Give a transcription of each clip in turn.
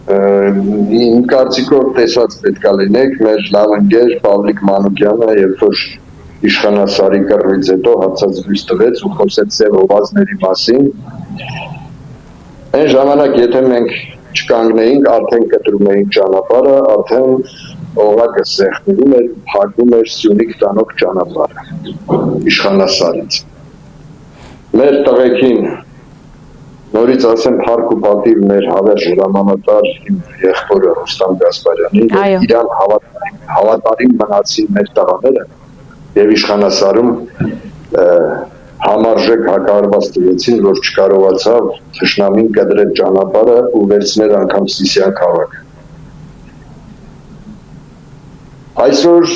Իմ կարծիքով տեսած պետք է լինեք մեր լավ ընկեր Պավլիկ Մանուկյանը, երբ որ իշխանասարի կռվից հետո հացազրույց տվեց ու խոսեց սև հովազների մասին, այն ժամանակ եթե մենք չկանգնեինք, արդեն կտրում էինք ճանապարհը, արդեն օղակը սեղմում էր, փակում էր Սյունիք տանող ճանապարհը իշխանասարից։ Մեր տղեկին նորից ասեմ փառք ու պատիվ մեր հավերժ հրամանատար իմ եղբորը Ռուստամ Գասպարյանին, իրան հավատարիմ մնացին մեր տղաները եւ իշխանասարում համարժեք հակարված տվեցին, որ չկարողացավ թշնամին կտրել ճանապարհը ու վերցնել անգամ Սիսիան քաղաքը։ Այսօր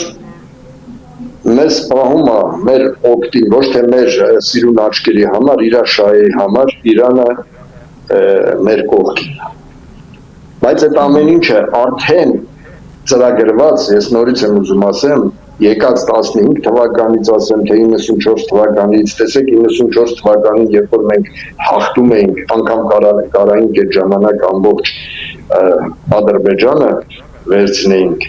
մեզ պահում է մեր օգտին, ոչ թե մեր սիրուն աչքերի համար, իրա շահերի համար, Իրանը մեր կողքին։ Բայց այդ ամեն ինչը արդեն ծրագրված, ես նորից եմ ուզում ասեմ, եկած 15 թվականից ասեմ, թե 94 թվականից, տեսեք 94 թվականին, երբ որ մենք հաղթում էինք, անգամ կարայինք այդ ժամանակ ամբողջ Ադրբեջանը վերցնեինք,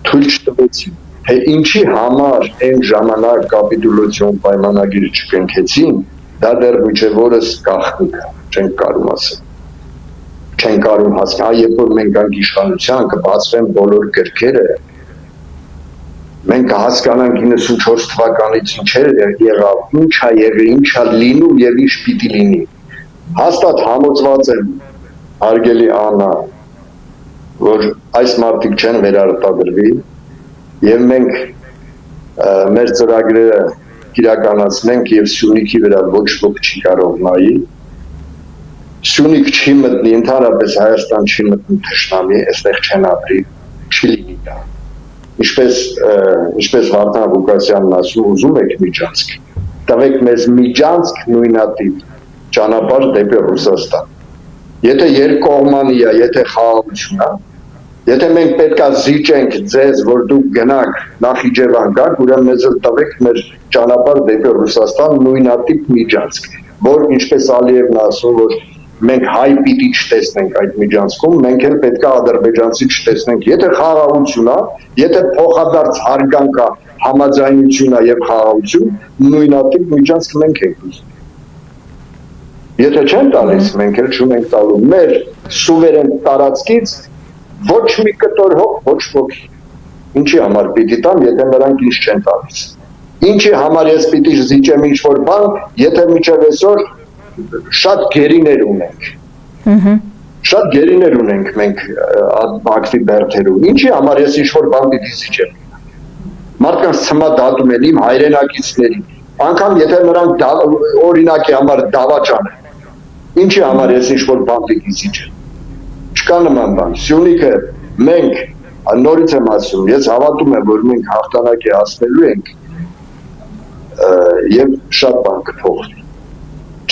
թույլ չտվեցին, թե ինչի համար այն ժամանակ կապիտուլյացիոն պայմանագիր չկնքեցին, դա դեռ մինչև օրս գաղտնիք է, չենք կարում ասել, չենք կարում հասկանալ, երբ որ մենք անք իշխանության կբացվեն բոլոր գրքերը, մենք կհասկանանք 94 թվականից ինչեր եղավ, ինչ է եղել, ինչ է լինում եւ ինչ պիտի լինի։ Հաստատ համոզված եմ, հարգելի Աննա, որ այս մարդիկ չեն վերարտադրվի եւ մենք մեր ծրագրերը իրականացնենք եւ Սյունիքի վրա ոչ ոք չի կարող նայի։ Սյունիք չի մտնի, ընդհանրապես Հայաստան չի մտնի թշնամի, այստեղ չեն ապրի, չի լինի դա։ Ինչպես Վարդան Ղուկասյանն ասում, ուզում եք միջանցք, տվեք մեզ միջանցք նույնատիպ ճանապարհ դեպի Ռուսաստան։ Եթե երկկողմանի է, եթե խաղաղություն է, եթե մենք պետքա զիջենք ձեզ, որ դուք գնաք Նախիջևան գաք, ուրեմն մեզ տվեք մեր ճանապարհ դեպի Ռուսաստան նույնատիպ միջանցք, որ ինչպես Ալիևն ասում, որ մենք հայ պիտի չտեսնենք այդ միջանցքում, մենք էլ պետք է ադրբեջանցի չտեսնենք, եթե խաղաղություն է, եթե փոխադարձ հարգանք է, համաձայնություն է եւ խաղաղություն, նույնատիպ միջանցք մենք ենք ուզում։ Եթե չեն տալիս, մենք էլ չունենք տալու։ Մեր սուվերեն տարածքից ոչ մի կտոր հող, ոչ ոքի։ Ինչի համար պիտի տամ, եթե նրանք ինչ չեն տալիս։ Ինչի համար ես պիտի զիջեմ ինչ-որ բան, եթե մինչև այսօր շատ գերիներ ունենք։ Շատ գերիներ ունենք մենք ակտի բերդերում։ Ինչի համար ես ինչ-որ բան պիտի զիջեմ։ Մարդկանց ցմա դատում են իմ հայրենակիցներին։ Անկամ եթե նրանք օրինակի համար դավաճան են։ Ինչի համար ես ինչ-որ բան պիտի զիջեմ։ Չկա նման բան։ Սյունիքը մենք նորից եմ ասում, ես հավատում եմ, որ մենք հաղթանակի հասնելու ենք եւ շատ բան կփոխվի։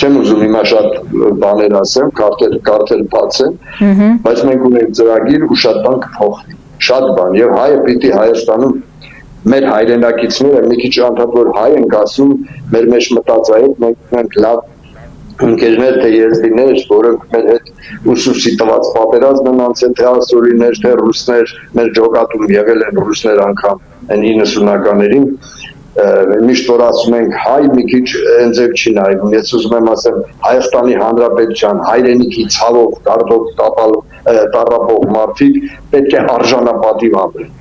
Չեմ ուզում հիմա շատ բաներ ասեմ, կարդեր բացեմ, բայց մենք ունենք ծրագիր ու շատ բան կփոխվի, շատ բան եւ հայը պիտի Հայաստանում մեր հայրենակիցները մի քիչ անդադ որ հայ ենք ասում, մեր մեջ մտածայով մենք լավ ընկերներ թե եզդիներ, որոնք մեր հետ ուսուսի տված պատերազմ են անցել, թե ասորիներ, թե ռուսներ, մեր ջոկատում եղել են ռուսներ անգամ այն 90-ականներին, միշտ որ ասում ենք հայ մի քիչ ընձև չի նայվում, ես ուզում եմ ասեմ Հայաստանի Հանրապետության հայրենիքի ցավով տառապող մարդիկ պետք է արժանապատիվ ապրեն,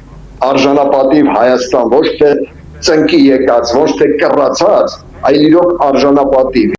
արժանապատիվ Հայաստան ոչ թե ծնկի եկած, ոչ թե կռացած, այլ իրոք արժանապատիվ